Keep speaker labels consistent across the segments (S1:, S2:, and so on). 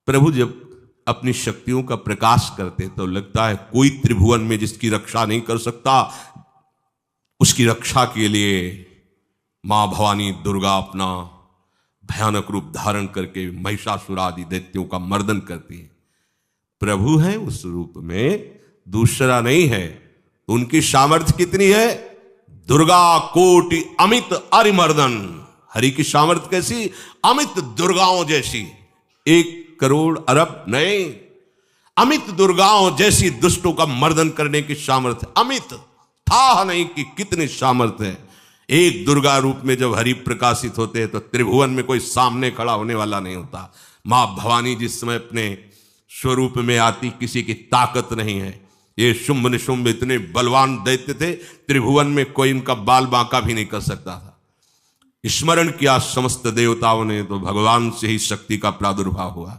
S1: प्रभु जब अपनी शक्तियों का प्रकाश करते तो लगता है कोई त्रिभुवन में जिसकी रक्षा नहीं कर सकता, उसकी रक्षा के लिए मां भवानी दुर्गा अपना भयानक रूप धारण करके महिषासुर आदि दैत्यों का मर्दन करती है। प्रभु है उस रूप में, दूसरा नहीं है। उनकी सामर्थ्य कितनी है? दुर्गा कोटि अमित अरिमर्दन। हरि की सामर्थ्य कैसी? अमित दुर्गाओं जैसी। 1 करोड़ अरब नहीं, अमित दुर्गाओं जैसी दुष्टों का मर्दन करने की सामर्थ्य। अमित था नहीं कि कितनी सामर्थ्य है। एक दुर्गा रूप में जब हरि प्रकाशित होते हैं तो त्रिभुवन में कोई सामने खड़ा होने वाला नहीं होता। मां भवानी जिस समय अपने स्वरूप में आती, किसी की ताकत नहीं है। ये शुंभ निशुंभ इतने बलवान दैत्य थे, त्रिभुवन में कोई इनका बाल बांका भी नहीं कर सकता था। स्मरण किया समस्त देवताओं ने तो भगवान से ही शक्ति का प्रादुर्भाव हुआ।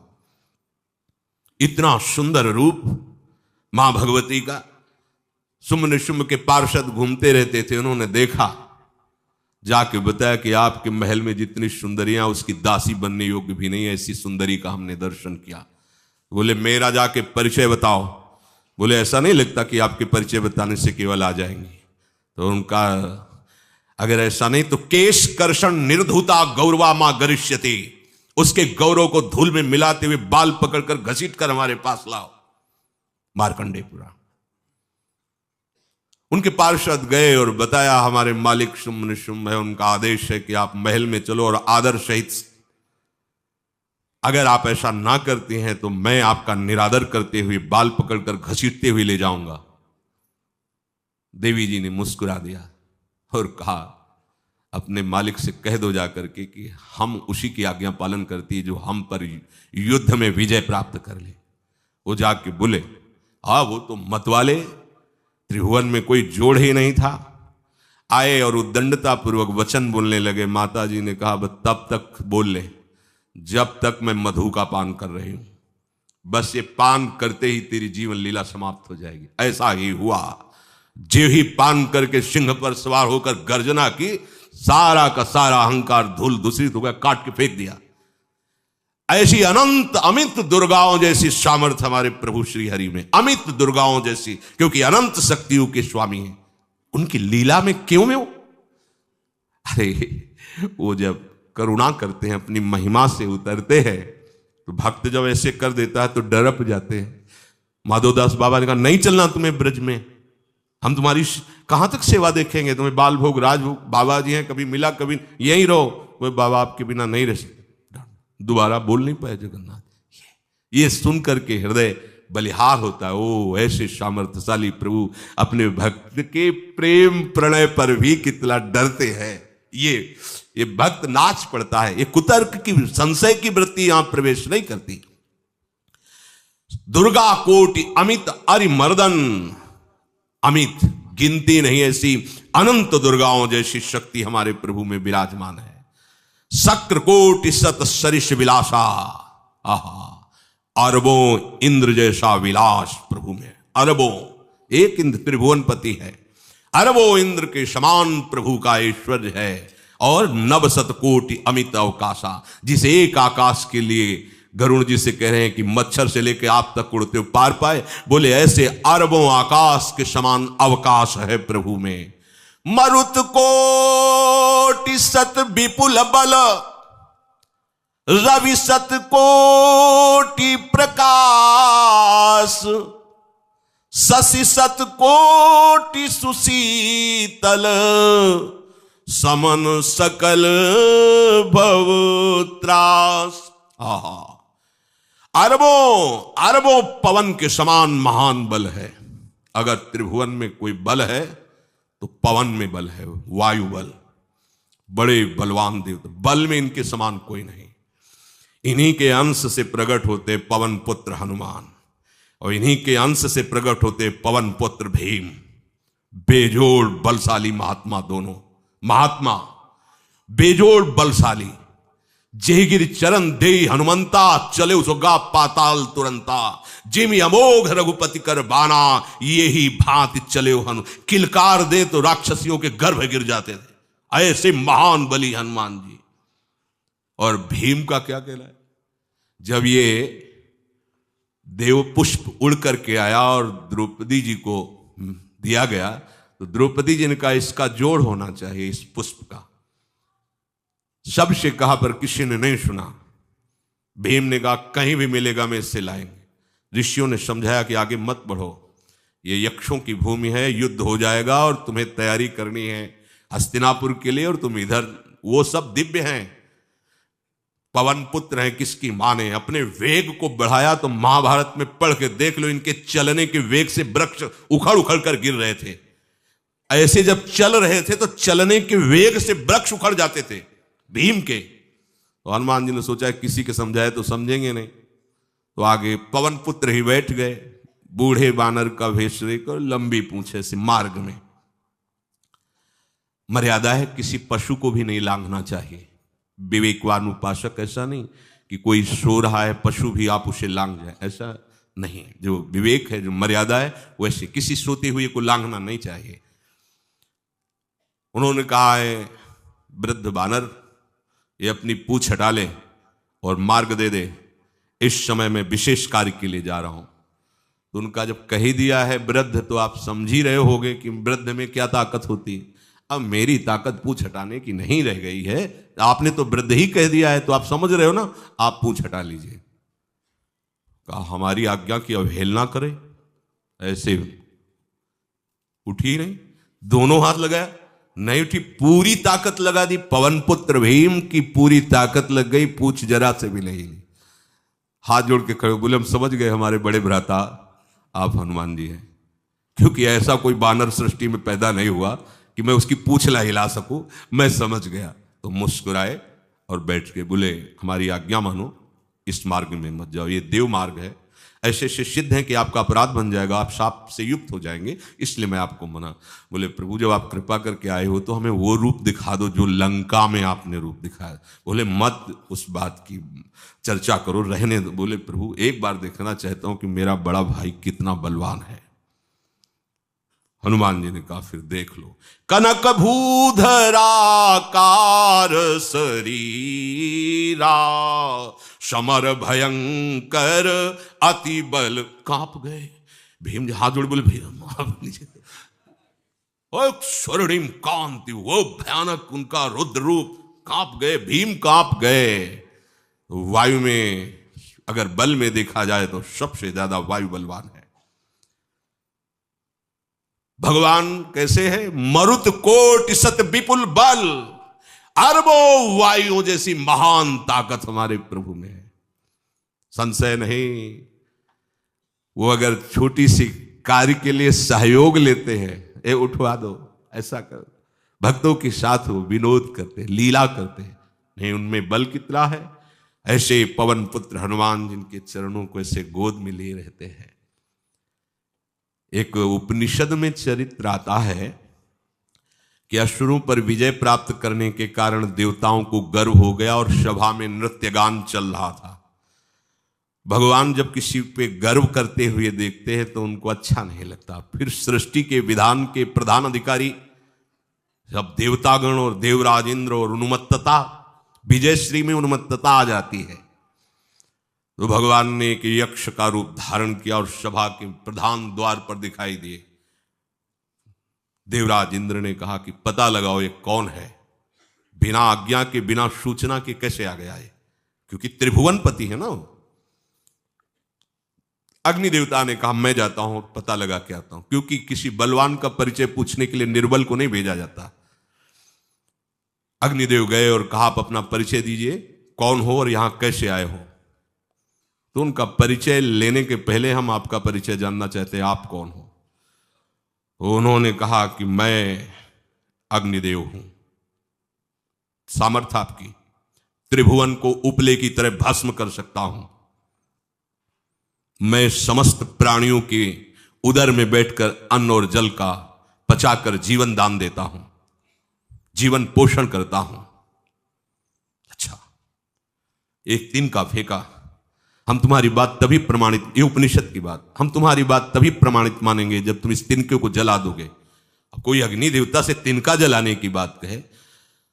S1: इतना सुंदर रूप मां भगवती का। शुंभ निशुंभ के पार्षद घूमते रहते थे, उन्होंने देखा, जाके बताया कि आपके महल में जितनी सुंदरियां उसकी दासी बनने योग्य भी नहीं है, ऐसी सुंदरी का हमने दर्शन किया। बोले मेरा जाके परिचय बताओ। बोले ऐसा नहीं लगता कि आपके परिचय बताने से केवल आ जाएंगे। तो उनका अगर ऐसा नहीं तो केश कर्षण निर्धुता गौरवा मां गरिष्यति, उसके गौरव को धूल में मिलाते हुए बाल पकड़कर घसीट कर हमारे पास लाओ। मार्कंडेयपुरा उनके पार्षद गए और बताया हमारे मालिक शुंभ निशुंभ है, उनका आदेश है कि आप महल में चलो और आदर सहित, अगर आप ऐसा ना करते हैं तो मैं आपका निरादर करते हुए बाल पकड़कर घसीटते हुए ले जाऊंगा। देवी जी ने मुस्कुरा दिया और कहा अपने मालिक से कह दो जाकर के कि हम उसी की आज्ञा पालन करती है जो हम पर युद्ध में विजय प्राप्त कर ले। वो जाके बोले हाँ वो तो मतवाले, त्रिभुवन में कोई जोड़ ही नहीं था। आए और उद्दंडता पूर्वक वचन बोलने लगे। माता जी ने कहा बस तब तक बोल ले जब तक मैं मधु का पान कर रही हूं, बस ये पान करते ही तेरी जीवन लीला समाप्त हो जाएगी। ऐसा ही हुआ। जो ही पान करके सिंह पर सवार होकर गर्जना की, सारा का सारा अहंकार धूल दूषित हो गया, काट के फेंक दिया। ऐसी अनंत अमित दुर्गाओं जैसी सामर्थ्य हमारे प्रभु श्री हरि में, अमित दुर्गाओं जैसी, क्योंकि अनंत शक्तियों के स्वामी हैं। उनकी लीला में क्यों में हो? अरे वो जब करुणा करते हैं, अपनी महिमा से उतरते हैं, तो भक्त जब ऐसे कर देता है तो डरप जाते हैं। माधोदास बाबा ने कहा नहीं चलना तुम्हें ब्रज में, हम तुम्हारी कहां तक सेवा देखेंगे, तुम्हें बाल भोग राजभोग। बाबा जी हैं, कभी मिला कभी यहीं रहो। वो बाबा आपके बिना नहीं रह सकते। दोबारा बोल नहीं पाए जगन्नाथ। ये सुन करके हृदय बलिहार होता है। ओ ऐसे सामर्थ्यशाली प्रभु अपने भक्त के प्रेम प्रणय पर भी कितना डरते हैं। ये भक्त नाच पड़ता है। ये कुतर्क की, संशय की वृत्ति यहां प्रवेश नहीं करती। दुर्गा कोटि अमित अरिमर्दन, अमित गिनती नहीं ऐसी अनंत दुर्गाओं जैसी शक्ति हमारे प्रभु में विराजमान है। शक्र कोटि सत सरिष विलासा, आहा अरबों इंद्र जैसा विलास प्रभु में। अरबों, एक इंद्र त्रिभुवनपति है, अरबों इंद्र के समान प्रभु का ऐश्वर्य है। और नव शत कोटि अमित अवकाशा, जिस एक आकाश के लिए गरुण जी से कह रहे हैं कि मच्छर से लेकर आप तक उड़ते हुए पार पाए, बोले ऐसे अरबों आकाश के समान अवकाश है प्रभु में। मरुत कोटि सत विपुल बल, रवि सत कोटि प्रकाश, शशि सत कोटि सुशीतल, समन सकल भव त्रास। आहा, अरबों अरबों पवन के समान महान बल है। अगर त्रिभुवन में कोई बल है तो पवन में बल है, वायु बल। बड़े बलवान देवता, बल में इनके समान कोई नहीं। इन्हीं के अंश से प्रकट होते पवन पुत्र हनुमान, और इन्हीं के अंश से प्रकट होते पवन पुत्र भीम। बेजोड़ बलशाली महात्मा, दोनों महात्मा बेजोड़ बलशाली। जेगिर चरण दे हनुमंता, चले उसगा पाताल तुरंता। जिमि अमोघ रघुपति कर बाना, ये ही भांति चले हनु। किलकार दे तो राक्षसियों के गर्भ गिर जाते थे। ऐसे महान बली हनुमान जी। और भीम का क्या कहना है? जब ये देव पुष्प उड़ करके आया और द्रौपदी जी को दिया गया, तो द्रौपदी जी ने कहा इसका जोड़ होना चाहिए इस पुष्प का। सबसे कहा पर किसी ने नहीं सुना। भीम ने कहा कहीं भी मिलेगा मैं इससे लाएंगे। ऋषियों ने समझाया कि आगे मत बढ़ो, ये यक्षों की भूमि है, युद्ध हो जाएगा और तुम्हें तैयारी करनी है हस्तिनापुर के लिए, और तुम इधर, वो सब दिव्य हैं, पवन पुत्र हैं, किसकी माने। अपने वेग को बढ़ाया तो महाभारत में पढ़ के देख लो, इनके चलने के वेग से वृक्ष उखड़ उखड़ कर गिर रहे थे। ऐसे जब चल रहे थे तो चलने के वेग से वृक्ष उखड़ जाते थे भीम के। तो हनुमान जी ने सोचा किसी के समझाए तो समझेंगे नहीं, तो आगे पवन पुत्र ही बैठ गए, बूढ़े बानर का भेष लेकर, लंबी पूंछे से। मार्ग में मर्यादा है, किसी पशु को भी नहीं लांघना चाहिए। विवेकवान उपासक ऐसा नहीं कि कोई सो रहा है पशु भी आप उसे लांघ जाए, ऐसा नहीं। जो विवेक है, जो मर्यादा है, वैसे किसी सोते हुए को लांघना नहीं चाहिए। उन्होंने कहा है वृद्ध बानर ये अपनी पूंछ हटा ले और मार्ग दे दे, इस समय मैं विशेष कार्य के लिए जा रहा हूं। तो उनका जब कही दिया है वृद्ध, तो आप समझ ही रहे होगे कि वृद्ध में क्या ताकत होती है। अब मेरी ताकत पूंछ हटाने की नहीं रह गई है, आपने तो वृद्ध ही कह दिया है, तो आप समझ रहे हो ना, आप पूंछ हटा लीजिए। कहा हमारी आज्ञा की अवहेलना करे, ऐसे उठी नहीं, दोनों हाथ लगाया, नहीं उठी, पूरी ताकत लगा दी। पवन पुत्र भीम की पूरी ताकत लग गई, पूछ जरा से भी नहीं ली। हाथ जोड़ के खड़े बोले हम समझ गए हमारे बड़े भ्राता आप हनुमान जी हैं, क्योंकि ऐसा कोई बानर सृष्टि में पैदा नहीं हुआ कि मैं उसकी पूंछ ला हिला सकूं, मैं समझ गया। तो मुस्कुराए और बैठ के बोले हमारी आज्ञा मानो, इस मार्ग में मत जाओ, ये देव मार्ग है, ऐसे ऐसे सिद्ध है कि आपका अपराध बन जाएगा, आप शाप से युक्त हो जाएंगे, इसलिए मैं आपको मना। बोले प्रभु जब आप कृपा करके आए हो तो हमें वो रूप दिखा दो जो लंका में आपने रूप दिखाया। बोले मत उस बात की चर्चा करो, रहने दो। बोले प्रभु एक बार देखना चाहता हूं कि मेरा बड़ा भाई कितना बलवान है। हनुमान जी ने कहा फिर देख लो। कनक भूधराकार शरीरा, समर भयंकर अति बल। कांप गए भीम जी, हाथ जोड़ बोले भीम स्वर्णिम कांति, वो भयानक उनका रुद्र रूप, कांप गए भीम, कांप गए। वायु में अगर बल में देखा जाए तो सबसे ज्यादा वायु बलवान है। भगवान कैसे है? मरुत कोट सत विपुल बल, अरबों वायुओं जैसी महान ताकत हमारे प्रभु में है, संशय नहीं। वो अगर छोटी सी कार्य के लिए सहयोग लेते हैं, ए उठवा दो, ऐसा कर, भक्तों के साथ वो विनोद करते, लीला करते, नहीं उनमें बल कितना है। ऐसे पवन पुत्र हनुमान जिनके चरणों को ऐसे गोद में लिए रहते हैं। एक उपनिषद में चरित्र आता है कि असुरों पर विजय प्राप्त करने के कारण देवताओं को गर्व हो गया और सभा में नृत्य गान चल रहा था। भगवान जब किसी पे गर्व करते हुए देखते हैं तो उनको अच्छा नहीं लगता। फिर सृष्टि के विधान के प्रधान अधिकारी सब देवतागण और देवराज इंद्र और उन्मत्तता, विजयश्री में उन्मत्तता आ जाती है। तो भगवान ने एक यक्ष का रूप धारण किया और सभा के प्रधान द्वार पर दिखाई दिए। देवराज इंद्र ने कहा कि पता लगाओ ये कौन है, बिना आज्ञा के बिना सूचना के कैसे आ गया है, क्योंकि त्रिभुवनपति है ना। अग्नि देवता ने कहा मैं जाता हूं पता लगा के आता हूं, क्योंकि किसी बलवान का परिचय पूछने के लिए निर्बल को नहीं भेजा जाता। अग्निदेव गए और कहा आप अपना परिचय दीजिए, कौन हो और यहां कैसे आए हो। तो उनका परिचय लेने के पहले हम आपका परिचय जानना चाहते हैं, आप कौन हो। तो उन्होंने कहा कि मैं अग्निदेव हूं, सामर्थ्य आपकी, त्रिभुवन को उपले की तरह भस्म कर सकता हूं। मैं समस्त प्राणियों के उदर में बैठकर अन्न और जल का पचाकर जीवन दान देता हूं, जीवन पोषण करता हूं। अच्छा, एक दिन का फेंका, हम तुम्हारी बात तभी प्रमाणित, ये उपनिषद की बात, हम तुम्हारी बात तभी प्रमाणित मानेंगे जब तुम इस तिनके को जला दोगे। अब कोई अग्नि देवता से तिनका जलाने की बात कहे,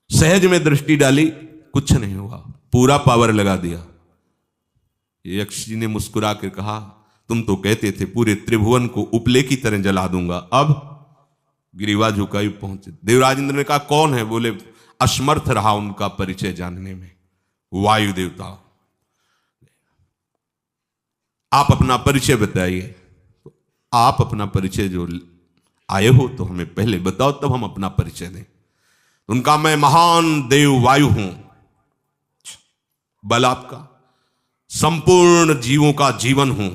S1: सहज में दृष्टि डाली, कुछ नहीं हुआ, पूरा पावर लगा दिया। यक्ष जी ने मुस्कुरा कर कहा तुम तो कहते थे पूरे त्रिभुवन को उपले की तरह जला दूंगा, अब गिरीवा झुकाई पहुंचे। देवराज इंद्र ने कहा कौन है? बोले असमर्थ रहा उनका परिचय जानने में, वायु देवता। आप अपना परिचय बताइए। आप अपना परिचय जो आए हो तो हमें पहले बताओ, तब हम अपना परिचय दें। उनका मैं महान देव वायु हूं। बल आपका, संपूर्ण जीवों का जीवन हूं।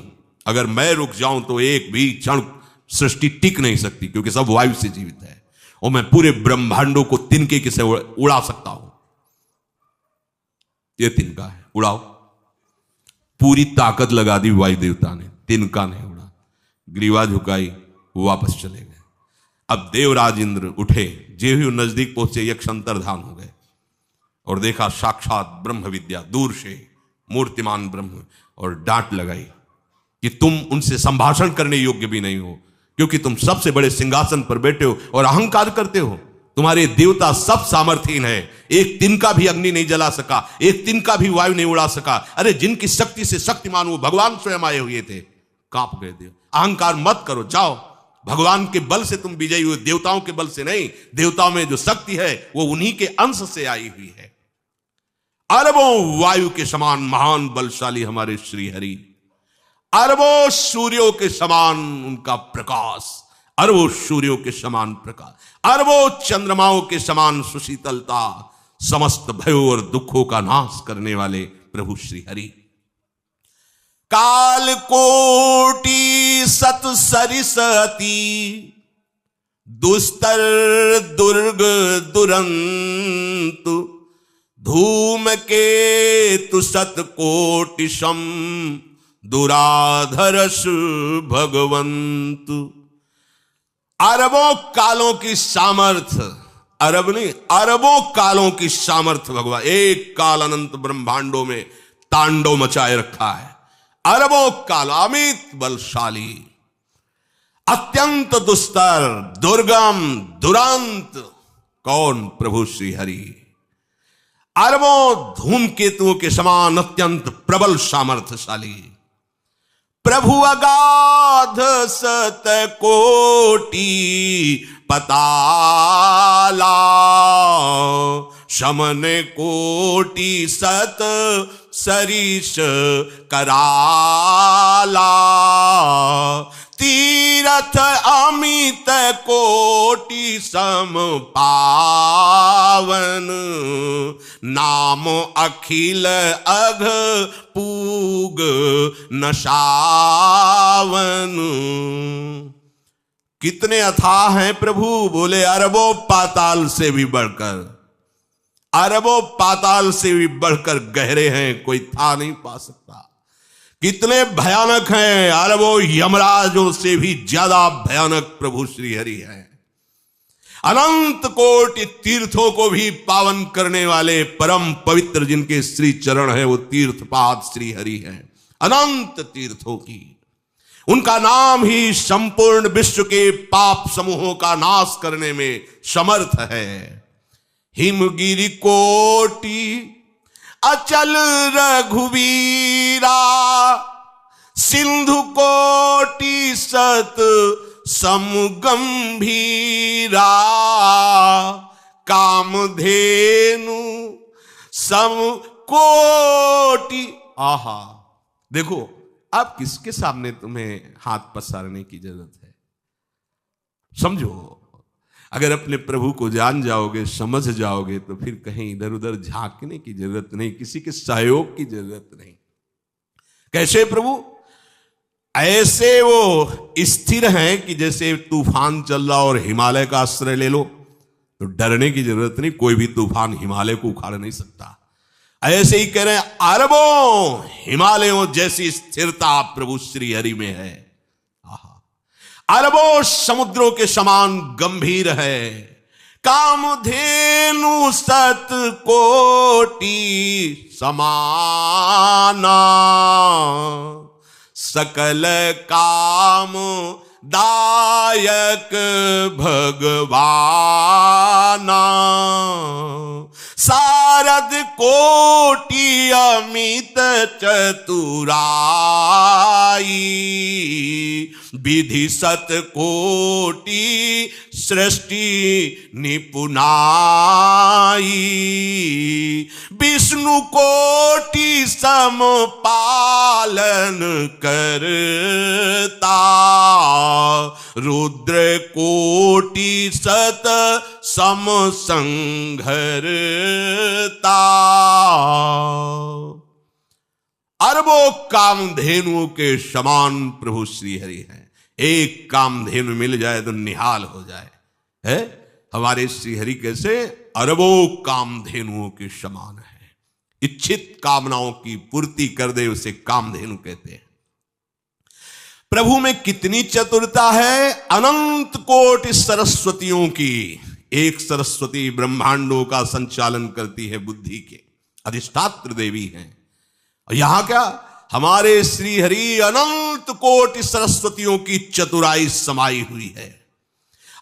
S1: अगर मैं रुक जाऊं तो एक भी क्षण सृष्टि टिक नहीं सकती, क्योंकि सब वायु से जीवित है और मैं पूरे ब्रह्मांडों को तिनके से उड़ा सकता हूं। ये तिनका है, उड़ाओ। पूरी ताकत लगा दी वायु देवता ने, तिनका नहीं उड़ा। ग्रीवा झुकाई, वापस चले गए। अब देवराज इंद्र उठे, जे ही नजदीक पहुंचे यक्ष अंतर्धान हो गए और देखा साक्षात ब्रह्म विद्या दूर से मूर्तिमान ब्रह्म, और डांट लगाई कि तुम उनसे संभाषण करने योग्य भी नहीं हो, क्योंकि तुम सबसे बड़े सिंहासन पर बैठे हो और अहंकार करते हो। तुम्हारे देवता सब सामर्थ्यहीन है, एक तिनका भी अग्नि नहीं जला सका, एक तिनका भी वायु नहीं उड़ा सका। अरे जिनकी शक्ति से शक्तिमान वो भगवान स्वयं आए हुए थे, कांप गए देव। अहंकार मत करो, जाओ। भगवान के बल से तुम विजयी हुए, देवताओं के बल से नहीं। देवताओं में जो शक्ति है वो उन्हीं के अंश से आई हुई है। अरबों वायु के समान महान बलशाली हमारे श्री हरि, अरबों सूर्यों के समान उनका प्रकाश, अरबों सूर्यों के समान प्रकाश, अरबों चंद्रमाओं के समान सुशीतलता, समस्त भयों और दुखों का नाश करने वाले प्रभु श्री हरि। काल कोटि सत सरिसती, दुस्तर दुर्ग दुरंत, धूम के तु सत कोटि सम, दुराधरस भगवंत। अरबों कालों की सामर्थ्य, अरब नहीं अरबों कालों की सामर्थ्य भगवान एक काल अनंत ब्रह्मांडों में तांडव मचाए रखा है। अरबों काल, अमित बलशाली, अत्यंत दुस्तर, दुर्गम, दुरंत। कौन? प्रभु श्री हरि। अरबों धूमकेतुओं के समान अत्यंत प्रबल सामर्थ्यशाली प्रभु, अगाध सत कोटि पताला, शमन कोटि सत सरिष कराला, तीरथ अमित कोटि सम पावन, नाम अखिल अघ पूग नशावन। कितने अथाह हैं प्रभु? बोले अरबों पाताल से भी बढ़कर, अरबों पाताल से भी बढ़कर गहरे हैं, कोई था नहीं पा सकता। कितने भयानक हैं? अरबों यमराजों से भी ज्यादा भयानक प्रभु श्री हरि हैं। अनंत कोटि तीर्थों को भी पावन करने वाले परम पवित्र जिनके श्री चरण है, वो तीर्थपाद श्री हरि हैं। अनंत तीर्थों की, उनका नाम ही संपूर्ण विश्व के पाप समूहों का नाश करने में समर्थ है। हिमगिरि कोटि अचल रघुवीरा, सिंधु कोटि सत समगंभीरा, कामधेनु सम कोटि। आहा, देखो अब किसके सामने तुम्हें हाथ पसारने की जरूरत है? समझो, अगर अपने प्रभु को जान जाओगे, समझ जाओगे, तो फिर कहीं इधर उधर झांकने की जरूरत नहीं, किसी के सहयोग की जरूरत नहीं। कैसे प्रभु? ऐसे वो स्थिर हैं कि जैसे तूफान चल रहा और हिमालय का आश्रय ले लो तो डरने की जरूरत नहीं, कोई भी तूफान हिमालय को उखाड़ नहीं सकता। ऐसे ही कह रहे हैं, अरबों हिमालयों जैसी स्थिरता प्रभु श्री हरि में है। अरबों समुद्रों के समान गंभीर है। कामधेनु सत कोटि समाना, सकल काम दायक भगवाना, सारद कोटि अमित चतुराई, विधि सत कोटि सृष्टि निपुनाई, विष्णु कोटि सम पालन करता, रुद्र कोटि सत सम संघरता। अरबों कामधेनुओं के समान प्रभु श्री हरि हैं। एक कामधेनु मिल जाए तो निहाल हो जाए। है हमारे श्री हरि कैसे? अरबों कामधेनुओं के समान है। इच्छित कामनाओं की पूर्ति कर दे उसे कामधेनु कहते हैं। प्रभु में कितनी चतुरता है! अनंत कोटि सरस्वतियों की एक सरस्वती ब्रह्मांडों का संचालन करती है, बुद्धि के अधिष्ठात्र देवी हैं। और यहां क्या, हमारे श्री हरि अनंत कोटि सरस्वतियों की चतुराई समाई हुई है।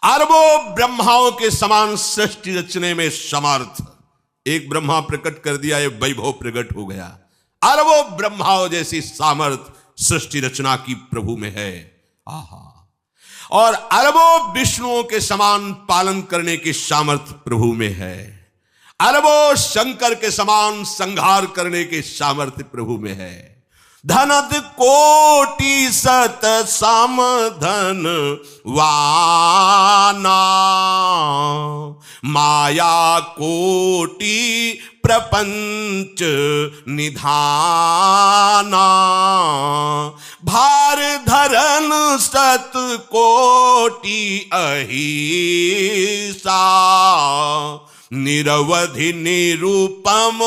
S1: अरबों ब्रह्माओं के समान सृष्टि रचने में समर्थ। एक ब्रह्मा प्रकट कर दिया, ये वैभव प्रकट हो गया। अरबों ब्रह्माओं जैसी सामर्थ सृष्टि रचना की प्रभु में है। आहा! और अरबों विष्णुओं के समान पालन करने की सामर्थ प्रभु में है। अरबों शंकर के समान संहार करने की सामर्थ्य प्रभु में है। धनद कोटि सत सम धन वाना, माया कोटि प्रपंच निधाना, भार धरन सत कोटि अहिसा, निरवधि निरूपम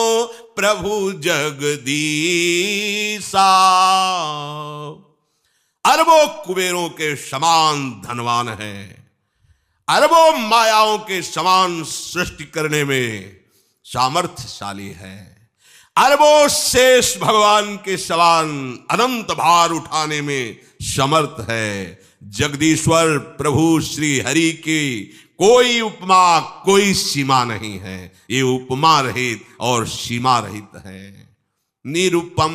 S1: प्रभु जगदीसा। अरबों कुबेरों के समान धनवान है। अरबों मायाओं के समान सृष्टि करने में सामर्थ्यशाली है। अरबों शेष भगवान के समान अनंत भार उठाने में समर्थ है। जगदीश्वर प्रभु श्री हरि की कोई उपमा, कोई सीमा नहीं है। ये उपमा रहित और सीमा रहित है। निरुपम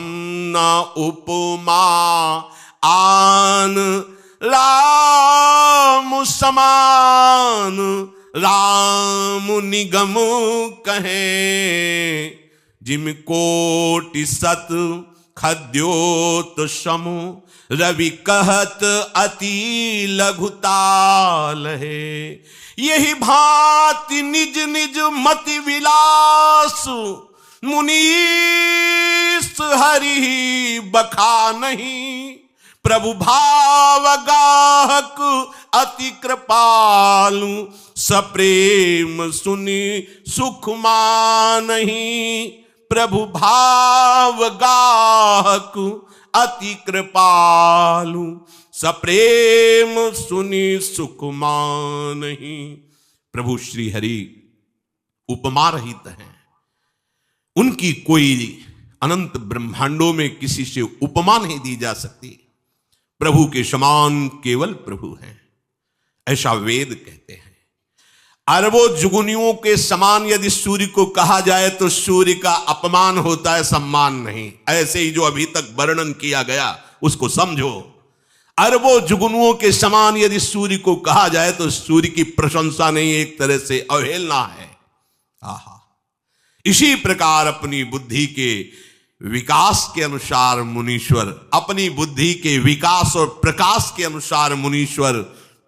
S1: न उपमा आन राम समान, राम निगम कहे, जिम कोटि सत खद्योत समु, रवि कहत अति लघुताल है। यही भांति निज निज मति विलास, मुनीस हरि बखा नहीं। प्रभु भाव गाहक अति कृपालु, सप्रेम सुनि सुख मानहि। प्रभु भाव गाहक अति कृपालु, सप्रेम सुनि सुख मानहि। प्रभु श्री हरि उपमा रहित हैं। उनकी कोई अनंत ब्रह्मांडों में किसी से उपमा नहीं दी जा सकती। प्रभु के समान केवल प्रभु हैं, ऐसा वेद कहते हैं। अरबों जुगुनियों के समान यदि सूर्य को कहा जाए तो सूर्य का अपमान होता है, सम्मान नहीं। ऐसे ही जो अभी तक वर्णन किया गया उसको समझो। अरबों जुगनुओं के समान यदि सूर्य को कहा जाए तो सूर्य की प्रशंसा नहीं, एक तरह से अवहेलना है। आहा! इसी प्रकार अपनी बुद्धि के विकास के अनुसार मुनीश्वर, अपनी बुद्धि के विकास और प्रकाश के अनुसार मुनीश्वर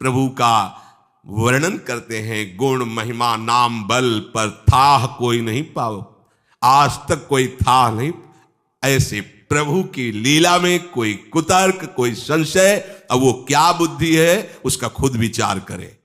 S1: प्रभु का वर्णन करते हैं। गुण महिमा नाम बल पर था कोई नहीं पाओ, आज तक कोई था नहीं। ऐसे प्रभु की लीला में कोई कुतर्क, कोई संशय, अब वो क्या बुद्धि है उसका खुद विचार करे।